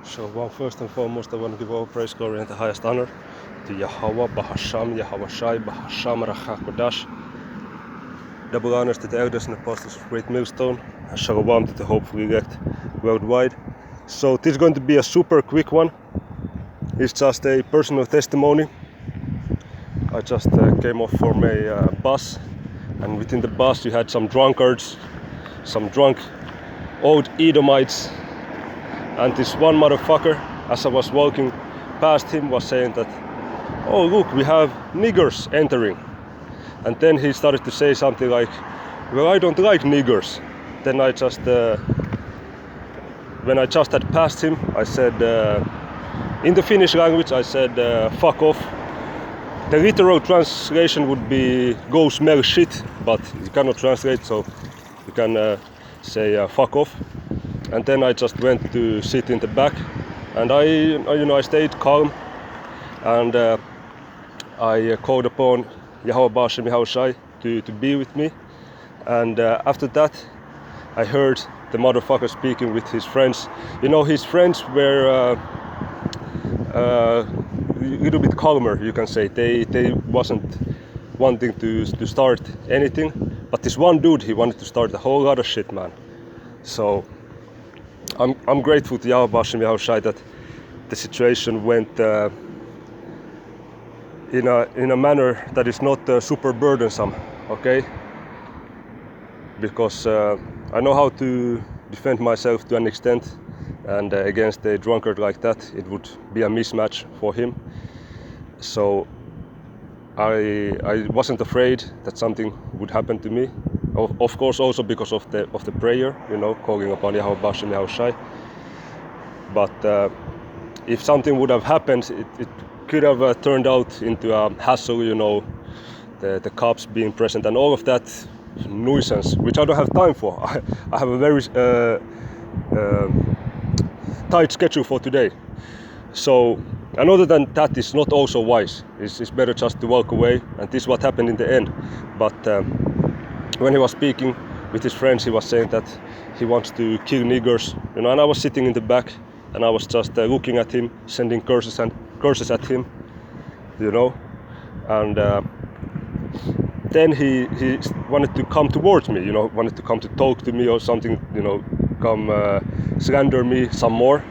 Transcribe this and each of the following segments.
So, well, first and foremost, I want to give all praise, glory, and the highest honor to Yahweh, Bahasham, Yahweh Shai, Bahasham, Rachakodash. Double honors to the elders and apostles of Great Millstone, and Shalom to the hopeful elect worldwide. So, this is going to be a super quick one. It's just a personal testimony. I just came off from a bus, and within the bus you had some drunkards, some drunk old edomites, and this one motherfucker, as I was walking past him, was saying that, oh look, we have niggers entering. And then he started to say something like, well, I don't like niggers. Then I just, when I just had passed him, I said, in the Finnish language, I said, fuck off. The literal translation would be, go smell shit, but you cannot translate, so you can say fuck off. And then I just went to sit in the back, and I stayed calm, and I called upon Yahweh Bashem Yahweh Shai to be with me. And after that, I heard the motherfucker speaking with his friends. You know, his friends were a little bit calmer, you can say. They wasn't wanting to start anything, but this one dude, he wanted to start a whole lot of shit, man. So I'm grateful to Yahweh Bashem Yahweh Shai that the situation went in a manner that is not super burdensome, okay? Because I know how to defend myself to an extent, and against a drunkard like that, it would be a mismatch for him. So I wasn't afraid that something would happen to me. Of course, also because of the prayer, you know, calling upon Yahweh Bashem Yahweh Shai. But if something would have happened, it could have turned out into a hassle, you know, the cops being present and all of that nuisance, which I don't have time for. I have a very tight schedule for today. So, and other than that, it's not also wise. It's better just to walk away, and this is what happened in the end. But when he was speaking with his friends, he was saying that he wants to kill niggers, you know, and I was sitting in the back, and I was just looking at him, sending curses at him, you know, and then he wanted to come towards me, you know, wanted to come to talk to me or something, you know, come slander me some more.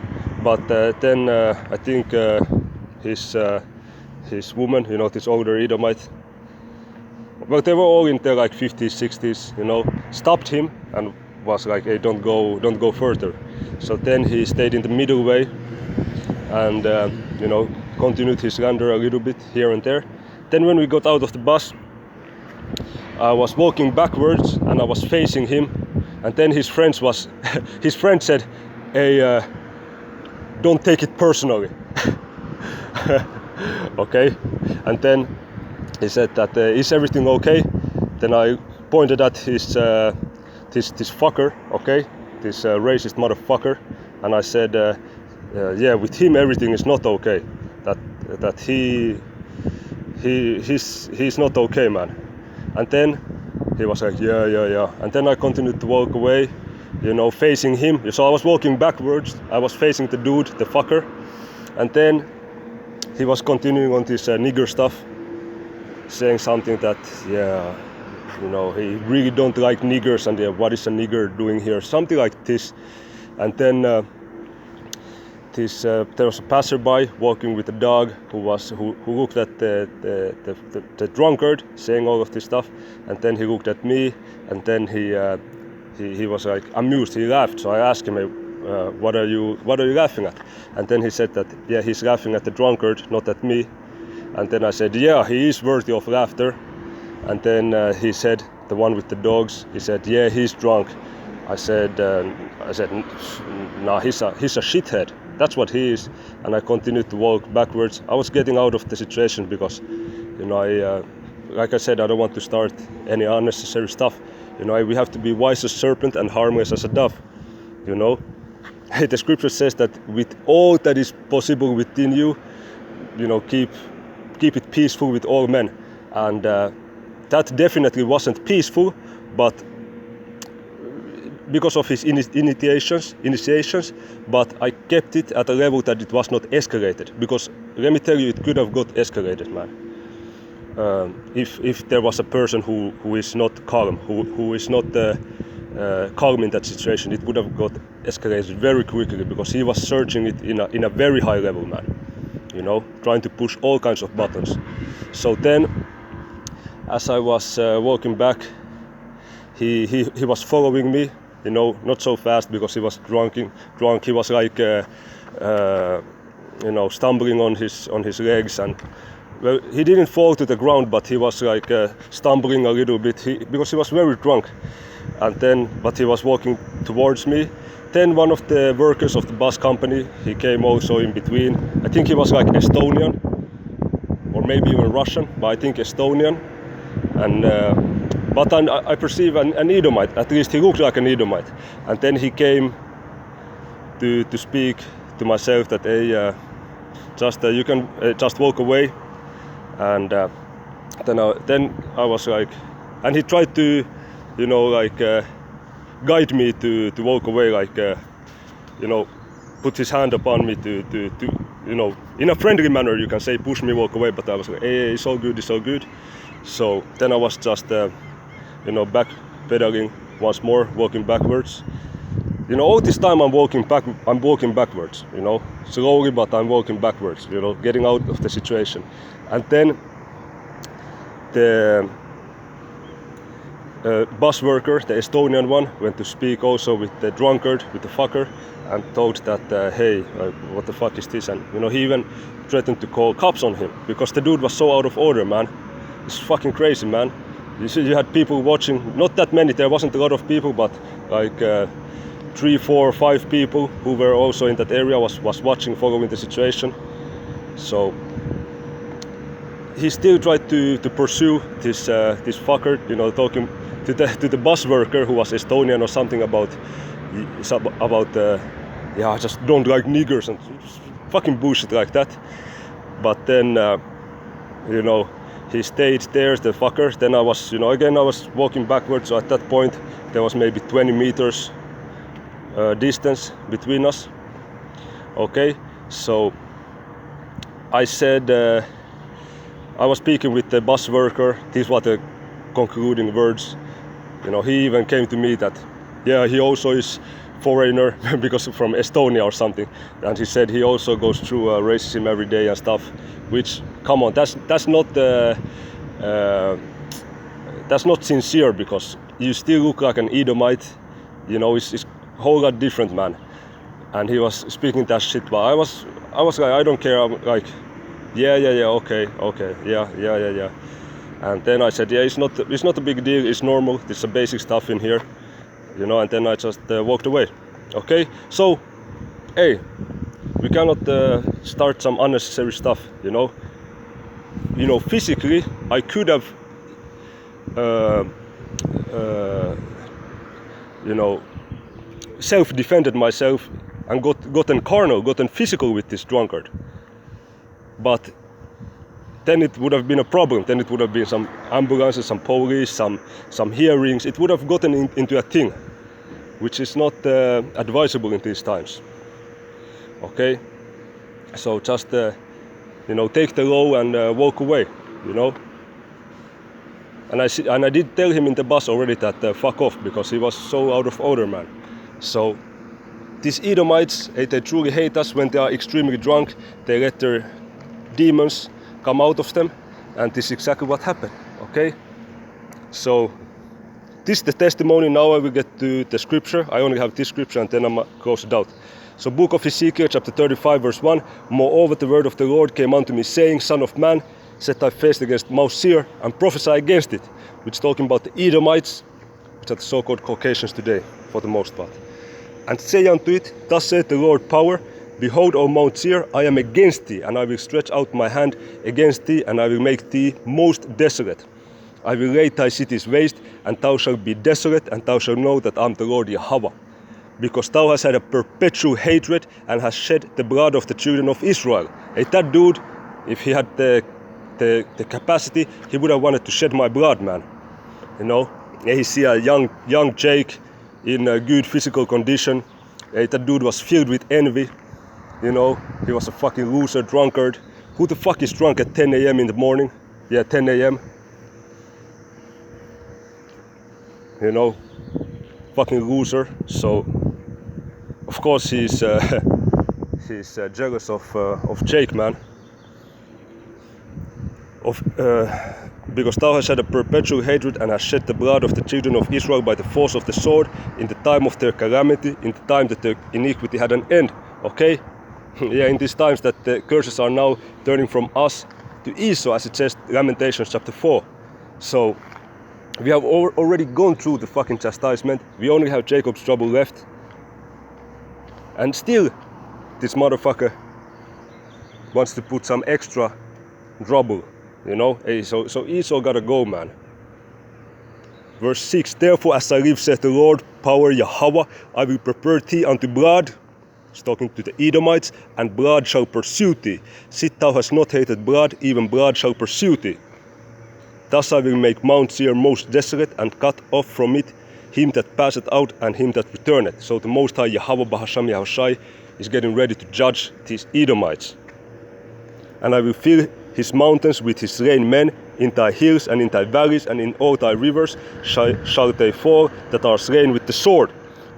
But then I think his woman, you know, this older Edomite, well, they were all in their like 50s, 60s, you know, stopped him and was like, hey, don't go further. So then he stayed in the middle way and, you know, continued his slander a little bit here and there. Then when we got out of the bus, I was walking backwards and I was facing him, and then his friend said, hey, don't take it personally. Okay, and then he said that, is everything okay? Then I pointed at this fucker, okay, this racist motherfucker, and I said, yeah, with him everything is not okay. That he's not okay, man. And then he was like, yeah. And then I continued to walk away, you know, facing him. So I was walking backwards. I was facing the dude, the fucker, and then he was continuing on this nigger stuff, saying something that, yeah, you know, he really don't like niggers, and what is a nigger doing here, something like this. And then there was a passerby walking with a dog who looked at the drunkard saying all of this stuff, and then he looked at me, and then he was like amused. He laughed. So I asked him, what are you laughing at? And then he said that, yeah, he's laughing at the drunkard, not at me. And then I said, yeah, he is worthy of laughter. And then he said, the one with the dogs, he said, yeah, he's drunk. I said, nah, he's a shithead. That's what he is. And I continued to walk backwards. I was getting out of the situation because, you know, like I said, I don't want to start any unnecessary stuff. You know, we have to be wise as a serpent and harmless as a dove. You know, the scripture says that with all that is possible within you, you know, keep it peaceful with all men. And that definitely wasn't peaceful, but because of his initiations, but I kept it at a level that it was not escalated. Because let me tell you, it could have got escalated, man. If there was a person who is not calm, who is not calm in that situation, it would have got escalated very quickly, because he was searching it in a very high level, man. You know, trying to push all kinds of buttons. So then, as I was walking back, he was following me. You know, not so fast because he was drunk. He was like, you know, stumbling on his legs, and well, he didn't fall to the ground, but he was like stumbling a little bit because he was very drunk. And then, but he was walking towards me. Then one of the workers of the bus company, he came also in between. I think he was like Estonian, or maybe even Russian, but I think Estonian. And but I perceive an Edomite. At least he looked like an Edomite. And then he came to speak to myself that, hey, you can just walk away. And then I was like, and he tried to, you know, like guide me to walk away, like, you know, put his hand upon me to, you know, in a friendly manner, you can say, push me, walk away. But I was like, hey, it's all good, it's all good. So then I was just, you know, back pedaling once more, walking backwards. You know, all this time I'm walking backwards, you know, slowly, but I'm walking backwards, you know, getting out of the situation. And then the bus worker, the Estonian one, went to speak also with the drunkard, with the fucker, and told that, hey, what the fuck is this? And, you know, he even threatened to call cops on him, because the dude was so out of order, man. It's fucking crazy, man. You see, you had people watching, not that many, there wasn't a lot of people, but like 3, 4, 5 people who were also in that area was watching, following the situation. So he still tried to pursue this fucker, you know, talking to the bus worker who was Estonian or something about yeah, I just don't like niggers and fucking bullshit like that. But then you know, he stayed there, the fucker. Then I was, you know, again I was walking backwards. So at that point there was maybe 20 meters distance between us. Okay, so I said, I was speaking with the bus worker. These were the concluding words. You know, he even came to me that, yeah, he also is foreigner because from Estonia or something, and he said he also goes through racism every day and stuff. Which, come on, that's not sincere, because you still look like an Edomite. You know, it's a whole lot different, man. And he was speaking that shit, but I was like, I don't care. I'm like, yeah, okay, yeah. And then I said, yeah, it's not a big deal. It's normal. It's a basic stuff in here, you know. And then I just walked away. Okay, so, hey, we cannot start some unnecessary stuff, you know. You know, physically, I could have, you know, self-defended myself and gotten physical with this drunkard. But then it would have been a problem. Then it would have been some ambulances, some police, some hearings. It would have gotten into a thing, which is not advisable in these times. Okay, so just you know, take the law and walk away. You know. And I did tell him in the bus already that fuck off, because he was so out of order, man. So these Edomites, they truly hate us. When they are extremely drunk, they let their demons come out of them, and this is exactly what happened. Okay, so this is the testimony. Now I will get to the scripture. I only have this scripture, and then I'm close it out. So book of Ezekiel chapter 35 verse 1. Moreover the word of the Lord came unto me, saying, Son of man, set thy face against Mount Seir and prophesy against it. Which is talking about the Edomites, which are the so-called Caucasians today for the most part. And say unto it, Thus saith the Lord power, Behold, O Mount Seir, I am against thee, and I will stretch out my hand against thee, and I will make thee most desolate. I will lay thy cities waste, and thou shalt be desolate, and thou shalt know that I am the Lord Jehovah. Because thou hast had a perpetual hatred, and hast shed the blood of the children of Israel. Hey, that dude, if he had the capacity, he would have wanted to shed my blood, man. You know, he see a young Jake, in a good physical condition. That dude was filled with envy. You know, he was a fucking loser, drunkard. Who the fuck is drunk at 10 a.m. in the morning? Yeah, 10 a.m. You know, fucking loser. So, of course, he's jealous of Jake, man. Because thou hast had a perpetual hatred and hast shed the blood of the children of Israel by the force of the sword in the time of their calamity, in the time that their iniquity had an end. Okay? Yeah, in these times that the curses are now turning from us to Esau, as it says Lamentations chapter 4. So we have already gone through the fucking chastisement. We only have Jacob's trouble left. And still, this motherfucker wants to put some extra trouble. You know, hey, so Esau gotta go, man. Verse 6, therefore as I live, saith the Lord, power Yahweh, I will prepare thee unto blood. He's talking to the Edomites, and blood shall pursue thee. Sit thou hast not hated blood, even blood shall pursue thee. Thus I will make Mount Seir most desolate, and cut off from it him that passeth out, and him that returneth. So the Most High Yahweh Bahasham Yahushai is getting ready to judge these Edomites. And I will fill his mountains with his slain men, in thy hills and in thy valleys and in all thy rivers shall they fall that are slain with the sword.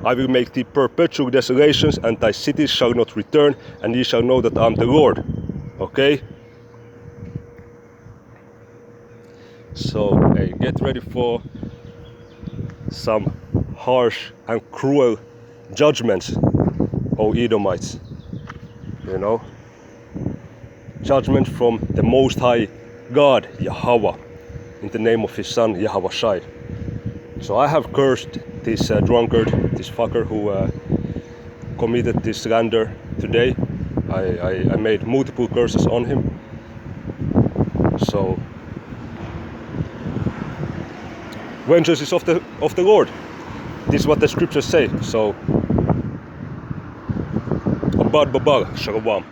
I will make thee perpetual desolations, and thy cities shall not return, and ye shall know that I am the Lord. Okay? So, hey, get ready for some harsh and cruel judgments, O Edomites. You know? Judgment from the Most High God, Yahweh, in the name of his son, Yahushai. So I have cursed this drunkard, this fucker who committed this slander today. I made multiple curses on him. So, vengeance is of the Lord. This is what the scriptures say. So, Abad Babal, Shalom.